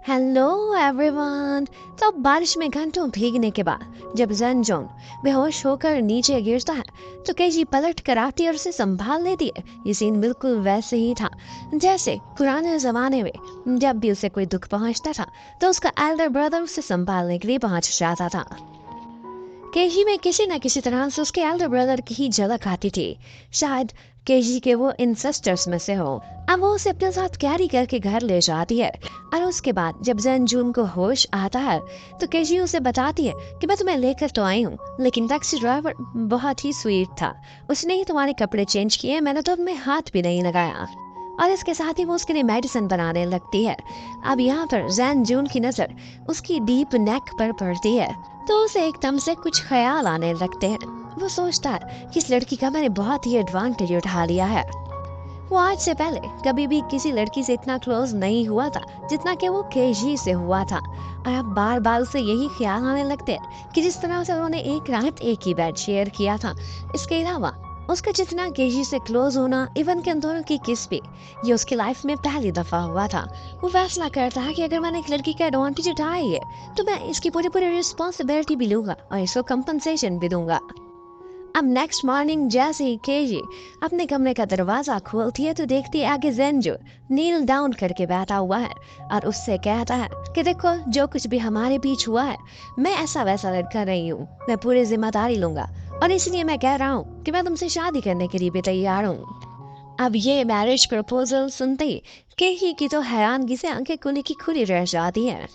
Hello everyone. तो बारिश में घंटों भीगने के बाद जब जन जोन बेहोश होकर नीचे गिरता है तो केजी पलट कर आती है और उसे संभाल लेती है। ये सीन बिल्कुल वैसे ही था जैसे पुराने जमाने में जब भी उसे कोई दुख पहुंचता था तो उसका एल्डर ब्रदर उसे संभालने के लिए पहुंच जाता था। केजी में किसी न किसी तरह से उसके एल्डर ब्रदर की ही झलक आती थी। शायद केजी के वो इंसेस्टर्स में से हो। अब वो उसे अपने साथ कैरी करके घर ले जाती है और उसके बाद जब जैन जून को होश आता है तो केजी उसे बताती है कि मैं तुम्हें लेकर तो आई हूँ, लेकिन टैक्सी ड्राइवर बहुत ही स्वीट था। उसने ही तुम्हारे कपड़े चेंज किए, मैंने तो अपने हाथ भी नहीं लगाया। और इसके साथ ही वो उसके लिए मेडिसिन बनाने लगती है। अब यहाँ पर जैन जून की नजर उसकी डीप नेक पर पड़ती है तो उसे एकदम से कुछ ख्याल आने लगते हैं। वो सोचता है कि इस लड़की का मैंने बहुत ही एडवांटेज उठा लिया है। वो आज से पहले कभी भी किसी लड़की से इतना क्लोज नहीं हुआ था जितना कि वो केजी से हुआ था। और अब बार बार उसे यही ख्याल आने लगते हैं कि जिस तरह से उन्होंने एक रात एक ही बेड शेयर किया था। इसके अलावा उसका जितना केजी से क्लोज होना, इवन के दोनों की किस भी, ये उसकी लाइफ में पहली दफा हुआ था। वो फैसला करता है कि अगर मैंने एक लड़की का एडवांटेज उठाया है तो मैं इसकी पूरी पूरी रिस्पॉन्सिबिलिटी भी लूंगा और इसको कंपनसेशन भी दूंगा। अब नेक्स्ट मॉर्निंग जैसे ही केजी अपने कमरे का दरवाजा खोलती है तो देखती है आगे जेंजो नील डाउन करके बैठा हुआ है और उससे कहता है कि देखो, जो कुछ भी हमारे बीच हुआ है, मैं ऐसा वैसा लड़का नहीं हूँ, मैं पूरी जिम्मेदारी लूंगा और इसलिए मैं कह रहा हूँ कि मैं तुमसे शादी करने के लिए भी तैयार हूँ। अब ये मैरिज प्रपोजल सुनते ही केही की तो हैरानगी से आंखें खुली की खुली रह जाती है।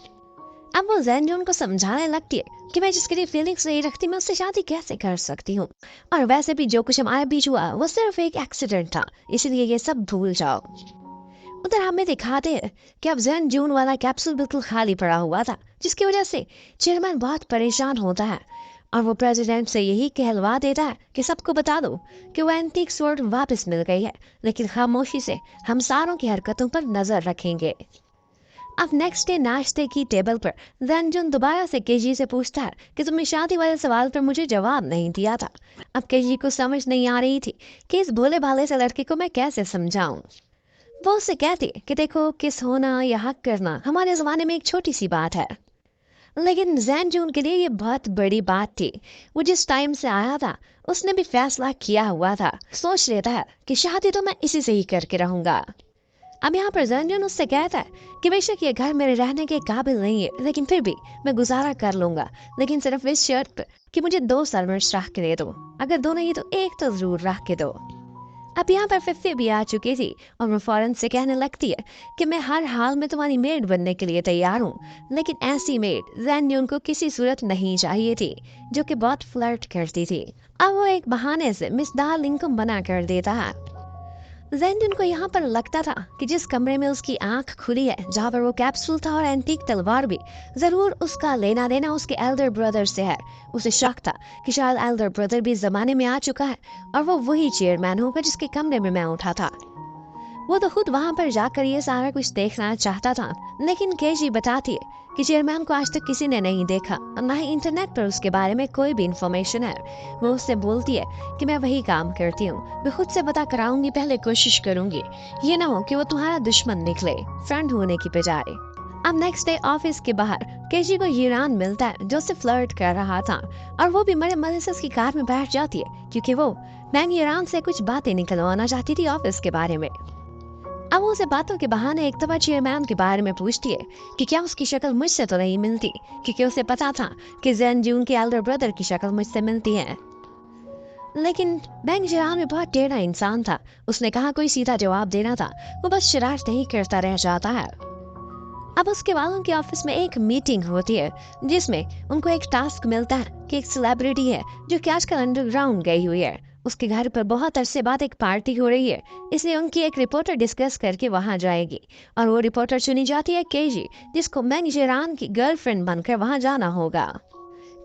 अब वो जैनजून को समझाने लगती है कि मैं जिसके लिए फीलिंग्स नहीं रखती मैं उससे शादी कैसे कर सकती हूँ, और वैसे भी जो कुछ हमारे बीच हुआ वो सिर्फ एक एक्सीडेंट था, इसलिए ये सब भूल जाओ। उधर हमें दिखाते हैं कि अब जैन जून वाला कैप्सूल बिल्कुल खाली पड़ा हुआ था, जिसकी वजह से चेयरमैन बहुत परेशान होता है और वो प्रेसिडेंट से यही कहलवा देता है कि सबको बता दो कि वो एंटीक स्वॉर्ड वापस मिल गई है, लेकिन खामोशी से हम सारों की हरकतों पर नजर रखेंगे। अब नेक्स्ट डे नाश्ते की टेबल पर रंजन दोबारा से केजी से पूछता है कि तुमने शादी वाले सवाल पर मुझे जवाब नहीं दिया था। अब केजी को समझ नहीं आ रही थी कि इस भोले भाले से लड़के को मैं कैसे समझाऊं। वो उससे कहती कि देखो, किस होना या हक करना हमारे जमाने में एक छोटी सी बात है, लेकिन जैन जून के लिए ये बहुत बड़ी बात थी। वो जिस टाइम से आया था उसने भी फैसला किया हुआ था, सोच लेता है कि शादी तो मैं इसी से ही करके रहूंगा। अब यहाँ पर जंजन उससे कहता है कि बेशक ये घर मेरे रहने के काबिल नहीं है, लेकिन फिर भी मैं गुजारा कर लूंगा, लेकिन सिर्फ इस शर्त पर कि मुझे 2 सर्वेंट्स रख के दे दो, अगर दो नहीं तो एक तो जरूर रख के दो। अब यहाँ पर फिफ्टी भी आ चुकी थी और वो फौरन से कहने लगती है कि मैं हर हाल में तुम्हारी मेड बनने के लिए तैयार हूँ, लेकिन ऐसी मेड जैन को किसी सूरत नहीं चाहिए थी जो कि बहुत फ्लर्ट करती थी। अब वो एक बहाने से मिस डार्लिंग को मना कर देता है। जैनडिन को यहाँ पर लगता था कि जिस कमरे में उसकी आंख खुली है, जहाँ पर वो कैप्सूल था और एंटीक तलवार भी, जरूर उसका लेना देना उसके एल्डर ब्रदर से है। उसे शक था कि शायद एल्डर ब्रदर भी जमाने में आ चुका है और वो वही चेयरमैन होगा जिसके कमरे में मैं उठा था। वो तो खुद वहां पर जाकर ये सारा कुछ देखना चाहता था, लेकिन केजी बताती है कि चेयरमैन को आज तक किसी ने नहीं देखा और ना ही इंटरनेट पर उसके बारे में कोई भी इंफॉर्मेशन है। वो उससे बोलती है कि मैं वही काम करती हूँ, मैं खुद से पता कराऊंगी, पहले कोशिश करूंगी, ये ना हो कि वो तुम्हारा दुश्मन निकले, फ्रेंड होने की बजाय। अब नेक्स्ट डे ऑफिस के बाहर केजी को यूरान मिलता है जो उसे फ्लर्ट कर रहा था, और वो भी मरे मरे से उसकी कार में बैठ जाती है क्योंकि वो मैंग यूरान से कुछ बातें निकलवाना चाहती थी ऑफिस के बारे में। अब वो उसे बातों के बहाने एक दफा चेयरमैन के बारे में पूछती है कि क्या उसकी शक्ल मुझसे तो नहीं मिलती, क्योंकि उसे पता था कि जैन जून के एल्डर ब्रदर की शक्ल मुझसे मिलती है। लेकिन बैंक जरान में बहुत टेढ़ा इंसान था, उसने कहा कोई सीधा जवाब देना था, वो बस शरारत ही करता रह जाता है। अब उसके वालों के ऑफिस में एक मीटिंग होती है जिसमें उनको एक टास्क मिलता है कि एक सेलिब्रिटी है जो कि आजकल अंडरग्राउंड गई हुई है, उसके घर पर बहुत अरसे बाद एक पार्टी हो रही है, इसलिए उनकी एक रिपोर्टर डिस्कस करके वहां जाएगी और वो रिपोर्टर चुनी जाती है केजी, जिसको मैंग जेरान की गर्लफ्रेंड बनकर वहां जाना होगा।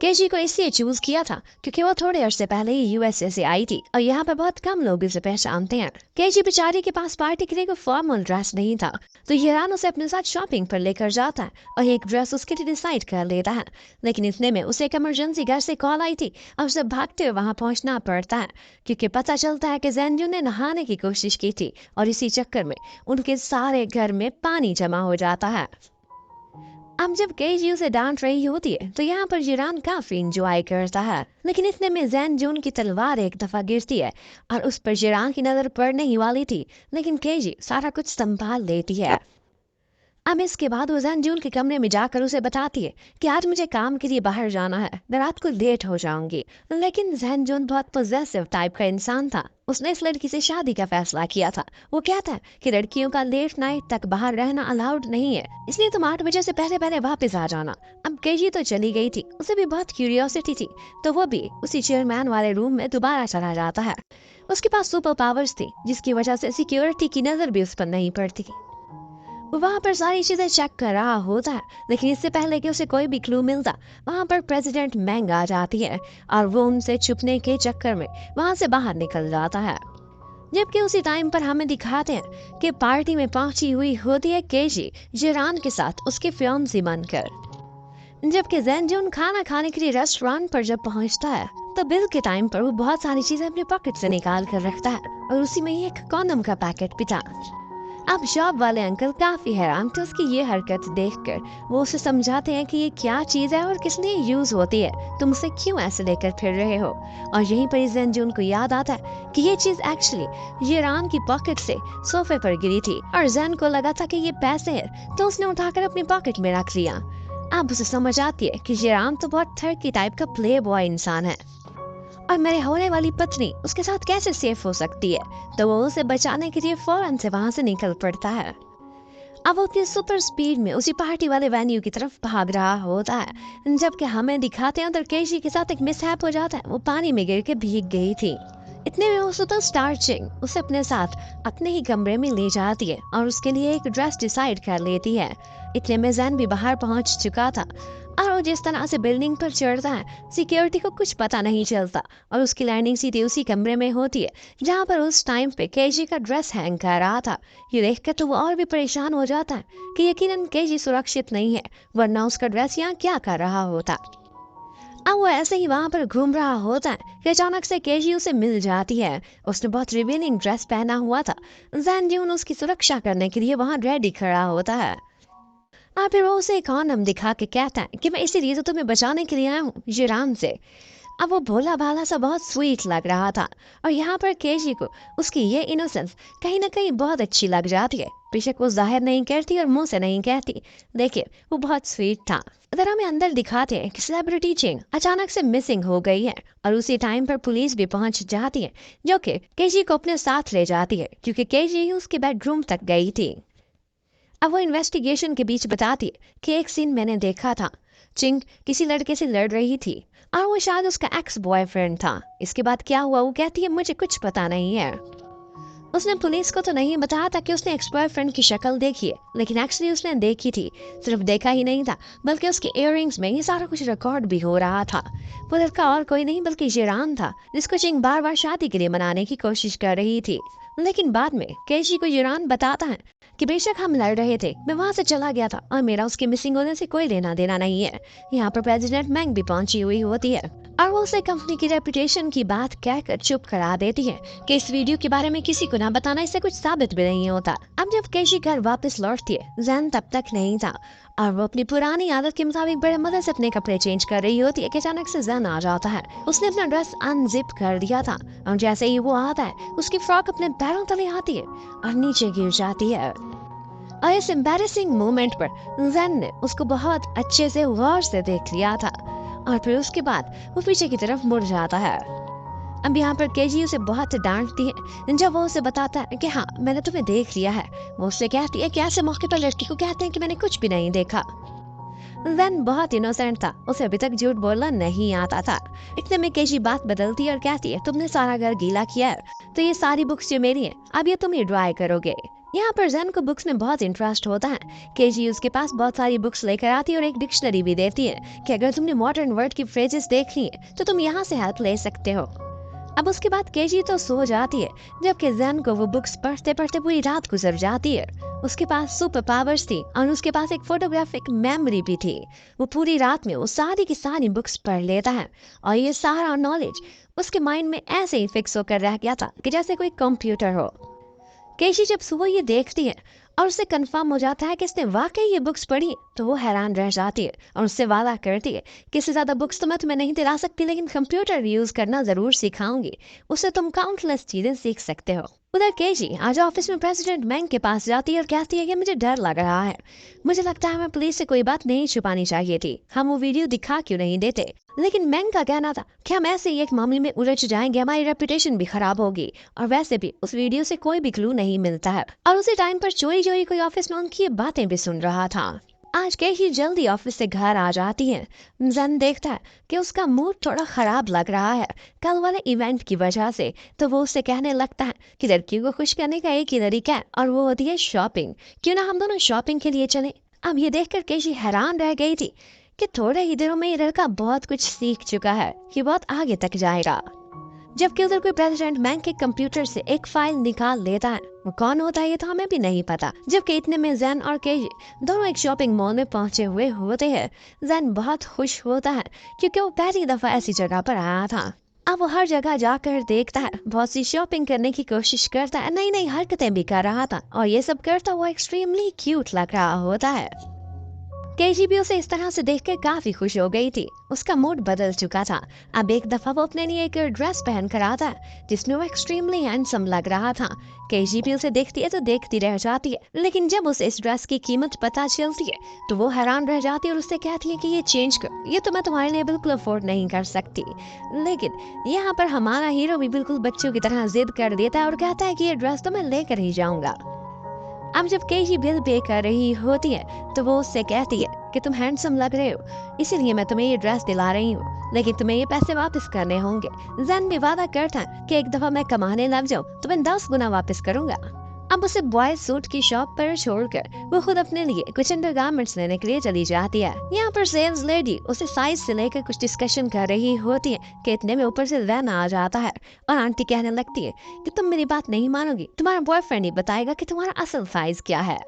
केजी को इसलिए चूज किया था क्योंकि वो थोड़े अरसे पहले ही यूएसए से आई थी और यहाँ पर बहुत कम लोग इसे पहचानते हैं। केजी बेचारी के पास पार्टी के लिए कोई फॉर्मल ड्रेस नहीं था, तो हीरान उसे अपने साथ शॉपिंग पर लेकर जाता है और एक ड्रेस उसके लिए डिसाइड कर लेता है। लेकिन इतने में उसे एक इमरजेंसी घर से कॉल आई थी और उसे भागते हुए वहां पहुंचना पड़ता है, क्योंकि पता चलता है कि जैनजू ने नहाने की कोशिश की थी और इसी चक्कर में उनके सारे घर में पानी जमा हो जाता है। अब जब केजी उसे डांट रही होती है तो यहाँ पर जिरान काफी इंजॉय करता है, लेकिन इतने में जैन जून की तलवार एक दफा गिरती है और उस पर जिरान की नजर पड़ने ही वाली थी, लेकिन केजी सारा कुछ संभाल लेती है। अब इसके बाद वो जैन जून के कमरे में जाकर उसे बताती है कि आज मुझे काम के लिए बाहर जाना है, मैं रात को लेट हो जाऊंगी। लेकिन जैन जून बहुत पॉजेसिव टाइप का इंसान था, उसने इस लड़की से शादी का फैसला किया था। वो कहता है कि लड़कियों का लेट नाइट तक बाहर रहना अलाउड नहीं है, इसलिए तुम 8 बजे से पहले पहले वापस आ जाना। अब केजी तो चली गई थी, उसे भी बहुत क्यूरियोसिटी थी, तो वो भी उसी चेयरमैन वाले रूम में दोबारा चला जाता है। उसके पास सुपर पावर्स थी, जिसकी वजह से सिक्योरिटी की नजर भी उस पर नहीं पड़ती। वो वहां पर सारी चीजें चेक कर रहा होता है, लेकिन इससे पहले कि उसे कोई भी क्लू मिलता, वहां पर प्रेसिडेंट मैंग आ जाती है और वो उनसे छुपने के चक्कर में वहां से बाहर निकल जाता है। जबकि उसी टाइम पर हमें दिखाते हैं कि पार्टी में पहुंची हुई होती है केजी जिरान के साथ उसके फियांसी बनकर। जबकि जैनजून खाना खाने के लिए रेस्टोरेंट पर जब पहुंचता है तो बिल के टाइम पर वो बहुत सारी चीजें अपने पॉकेट से निकाल कर रखता है और उसी में ही एक कॉन्डम का पैकेट भी था। अब शॉप वाले अंकल काफी हैरान थे उसकी ये हरकत देखकर। वो उसे समझाते हैं कि ये क्या चीज है और किस लिए यूज होती है, तुम उसे क्यों ऐसे लेकर फिर रहे हो। और यहीं पर जैनजून को याद आता है कि ये चीज एक्चुअली येरान की पॉकेट से सोफे पर गिरी थी और जैन को लगा था कि ये पैसे है, तो उसने उठाकर अपनी पॉकेट में रख लिया। अब उसे समझ आती है कि येरान तो बहुत ठरकी टाइप का प्ले बॉय इंसान है और मेरे होने वाली पत्नी उसके साथ कैसे सेफ हो सकती है, तो वो उसे बचाने के लिए फौरन से वहां से निकल पड़ता है। अब वो अपनी सुपर स्पीड में उसी पार्टी वाले वेन्यू की तरफ भाग रहा होता है, जबकि हमें दिखाते हैं उधर केशी के साथ एक मिसहैप हो जाता है, वो पानी में गिर के भीग गई थी। इतने में वो सुपर स्टार चिंग उसे अपने साथ अपने ही कमरे में ले जाती है और उसके लिए एक ड्रेस डिसाइड कर लेती है। इतने में जैन भी बाहर पहुंच चुका था और वो जिस तरह से बिल्डिंग पर चढ़ता है सिक्योरिटी को कुछ पता नहीं चलता और उसकी लैंडिंग सीधे उसी कमरे में होती है जहाँ पर उस टाइम पे केजी का ड्रेस हैंग कर रहा था। ये देखकर तो वो और भी परेशान हो जाता है कि यकीनन केजी सुरक्षित नहीं है, वरना उसका ड्रेस यहाँ क्या कर रहा होता। अब वो ऐसे ही वहां पर घूम रहा होता है कि अचानक से केजी उसे मिल जाती है। उसने बहुत रिवीलिंग ड्रेस पहना हुआ था। जैन ड्यून उसकी सुरक्षा करने के लिए वहां रेडी खड़ा होता है और फिर वो उसे एक और दिखा के कहता है कि मैं इसीलिए तो तुम्हें बचाने के लिए आया हूँ जिरान से। अब वो भोला भाला सा बहुत स्वीट लग रहा था और यहाँ पर केजी को उसकी ये इनोसेंस कहीं ना कहीं बहुत अच्छी लग जाती है। बेशक वो जाहिर नहीं करती और मुंह से नहीं कहती, देखिए वो बहुत स्वीट था। अगर हमें अंदर दिखाते हैं कि सेलिब्रिटी चिंग अचानक से मिसिंग हो गई है और उसी टाइम पर पुलिस भी पहुंच जाती है, जो कि केजी को अपने साथ ले जाती है क्योंकि केजी ही उसके बेडरूम तक गई थी। अब वो इन्वेस्टिगेशन के बीच बताती है कि एक सीन मैंने देखा था, चिंग किसी लड़के से लड़ रही थी और वो शायद उसका एक्स बॉयफ्रेंड था। इसके बाद क्या हुआ वो कहती है मुझे कुछ पता नहीं है। उसने पुलिस को तो नहीं बताया था कि उसने एक्स बॉयफ्रेंड की शक्ल देखी है, लेकिन एक्चुअली उसने देखी थी। सिर्फ देखा ही नहीं था बल्कि उसके इयररिंग्स में ये सारा कुछ रिकॉर्ड भी हो रहा था। वो लड़का और कोई नहीं बल्कि जिरान था, जिसको चिंग बार बार शादी के लिए मनाने की कोशिश कर रही थी। लेकिन बाद में केशी को जिरान बताता है कि बेशक हम लड़ रहे थे, मैं वहां से चला गया था और मेरा उसके मिसिंग होने से कोई लेना देना नहीं है। यहाँ पर प्रेसिडेंट मैंग भी पहुंची हुई होती है और वो उसे कंपनी की रेपुटेशन की बात कहकर चुप करा देती है कि इस वीडियो के बारे में किसी को ना बताना, इससे कुछ साबित भी नहीं होता। अब जब केशी घर वापस लौटती है जैन तब तक नहीं था और वो अपनी पुरानी आदत के मुताबिक बड़े मदद से अपने कपड़े चेंज कर रही होती है कि अचानक से जैन आ जाता है। उसने अपना ड्रेस अनजिप कर दिया था और जैसे ही वो आता है उसकी फ्रॉक अपने पैरों तले आती है और नीचे गिर जाती है। और इस एम्बैरेसिंग मोमेंट पर जैन ने उसको बहुत अच्छे से गौर से देख लिया था और फिर उसके बाद वो पीछे की तरफ मुड़ जाता है। अब यहाँ पर केजी उसे बहुत डांटती है जब वो उसे बताता है कि हाँ मैंने तुम्हें देख लिया है। वो उससे कहती है कि ऐसे मौके पर लड़की को कहते हैं कि मैंने कुछ भी नहीं देखा। जैन बहुत इनोसेंट था, उसे अभी तक झूठ बोलना नहीं आता था। इतने में केजी बात बदलती है और कहती है तुमने सारा घर गीला किया है तो ये सारी बुक्स जो मेरी हैं अब ये तुम ही ड्राई करोगे। यहाँ पर जैन को बुक्स में बहुत इंटरेस्ट होता है। केजी उसके पास बहुत सारी बुक्स लेकर आती है और एक डिक्शनरी भी देती है कि अगर तुमने मॉडर्न वर्ड की फ्रेजेस देखनी है तो तुम यहाँ से हेल्प ले सकते हो। अब उसके बाद केजी तो सो जाती है जबकि जैन को वो बुक्स पढ़ते पढ़ते पूरी रात गुजर जाती है। उसके पास सुपर पावर्स थी और उसके पास एक फोटोग्राफिक मेमोरी भी थी। वो पूरी रात में वो सारी की सारी बुक्स पढ़ लेता है और ये सारा नॉलेज उसके माइंड में ऐसे ही फिक्स होकर रह गया था कि जैसे कोई कंप्यूटर हो। केशी जब सुबह ये देखती है और उसे कंफर्म हो जाता है कि इसने वाकई ये बुक्स पढ़ी, तो वो हैरान रह जाती है और उससे वादा करती है कि इससे ज्यादा बुक्स तो मैं तुम्हें नहीं दिला सकती, लेकिन कंप्यूटर यूज करना जरूर सिखाऊंगी, उससे तुम काउंटलेस चीजें सीख सकते हो। उधर केजी आज ऑफिस में प्रेसिडेंट मैंग के पास जाती है और कहती है कि मुझे डर लग रहा है, मुझे लगता है मैं पुलिस से कोई बात नहीं छुपानी चाहिए थी, हम वो वीडियो दिखा क्यों नहीं देते। लेकिन मैंग का कहना था कि हम ऐसे ही एक मामले में उलझ जाएंगे, हमारी रेपुटेशन भी खराब होगी, और वैसे भी उस वीडियो से कोई भी क्लू नहीं मिलता है। और उसी टाइम पर चोरी चोरी कोई ऑफिस में उनकी ये बातें भी सुन रहा था। आज केही जल्दी ऑफिस से घर आ जाती है। जन देखता है कि उसका मूड थोड़ा खराब लग रहा है कल वाले इवेंट की वजह से, तो वो उससे कहने लगता है कि लड़कियों को खुश करने का एक ही तरीका है और वो होती है शॉपिंग, क्यों ना हम दोनों शॉपिंग के लिए चले। अब ये देखकर केशी हैरान रह गई थी कि थोड़े ही दिनों में ये लड़का बहुत कुछ सीख चुका है, कि बहुत आगे तक जाएगा। जबकि उधर कोई प्रेसिडेंट बैंक के कंप्यूटर से एक फाइल निकाल लेता है, वो कौन होता है ये तो हमें भी नहीं पता। जबकि इतने में जैन और केजी दोनों एक शॉपिंग मॉल में पहुंचे हुए होते हैं। जैन बहुत खुश होता है क्योंकि वो पहली दफा ऐसी जगह पर आया था। अब वो हर जगह जाकर देखता है, बहुत सी शॉपिंग करने की कोशिश करता है, नई नई हरकतें भी कर रहा था, और ये सब करता हुआ एक्सट्रीमली क्यूट लग रहा होता है। केजी भी उसे इस तरह से देखकर काफी खुश हो गई थी, उसका मूड बदल चुका था। अब एक दफा वो अपने लिए एक ड्रेस पहन कर आता है जिसमें वो एक्सट्रीमली हैंडसम लग रहा था। केजी भी उसे देखती है तो देखती रह जाती है, लेकिन जब उसे इस ड्रेस की कीमत पता चलती है तो वो हैरान रह जाती है और उससे कहती है कि ये चेंज कर, ये तो मैं तुम्हारे लिए बिल्कुल अफोर्ड नहीं कर सकती। लेकिन यहाँ पर हमारा हीरो भी बिल्कुल बच्चों की तरह जिद कर देता है और कहता है कि ये ड्रेस तो मैं लेकर ही जाऊंगा। अब जब केजी बिल पे कर रही होती है तो वो उससे कहती है कि तुम हैंडसम लग रहे हो, इसीलिए मैं तुम्हें ये ड्रेस दिला रही हूँ, लेकिन तुम्हें ये पैसे वापस करने होंगे। जैन भी वादा करता है कि एक दफा मैं कमाने लग जाऊँ तो मैं 10 गुना वापस करूंगा। अब उसे बॉय सूट की शॉप पर छोड़कर वो खुद अपने लिए कुछ अंडरगारमेंट्स लेने के लिए चली जाती है। यहाँ पर सेल्स लेडी उसे साइज से लेकर कुछ डिस्कशन कर रही होती है कि इतने में ऊपर से वैन आ जाता है और आंटी कहने लगती है कि तुम मेरी बात नहीं मानोगी, तुम्हारा बॉयफ्रेंड ही बताएगा कि तुम्हारा असल साइज क्या है।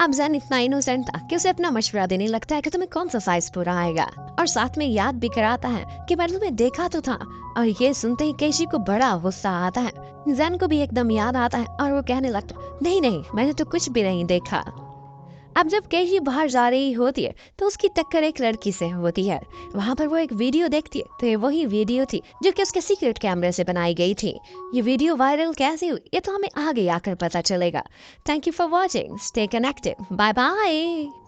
अब जैन इतना इनोसेंट था कि उसे अपना मशवरा देने लगता है कि तुम्हें कौन सा साइज पूरा आएगा, और साथ में याद भी कराता है कि मैंने तुम्हें देखा तो था। और ये सुनते ही केशी को बड़ा गुस्सा आता है। जैन को भी एकदम याद आता है और वो कहने लगता है नहीं नहीं, मैंने तो कुछ भी नहीं देखा। अब जब केशी बाहर जा रही होती है तो उसकी टक्कर एक लड़की से होती है। वहाँ पर वो एक वीडियो देखती है तो ये वही वीडियो थी जो कि उसके सीक्रेट कैमरे से बनाई गई थी। ये वीडियो वायरल कैसे हुई ये तो हमें आगे आकर पता चलेगा। Thank you for watching, stay connected, bye bye.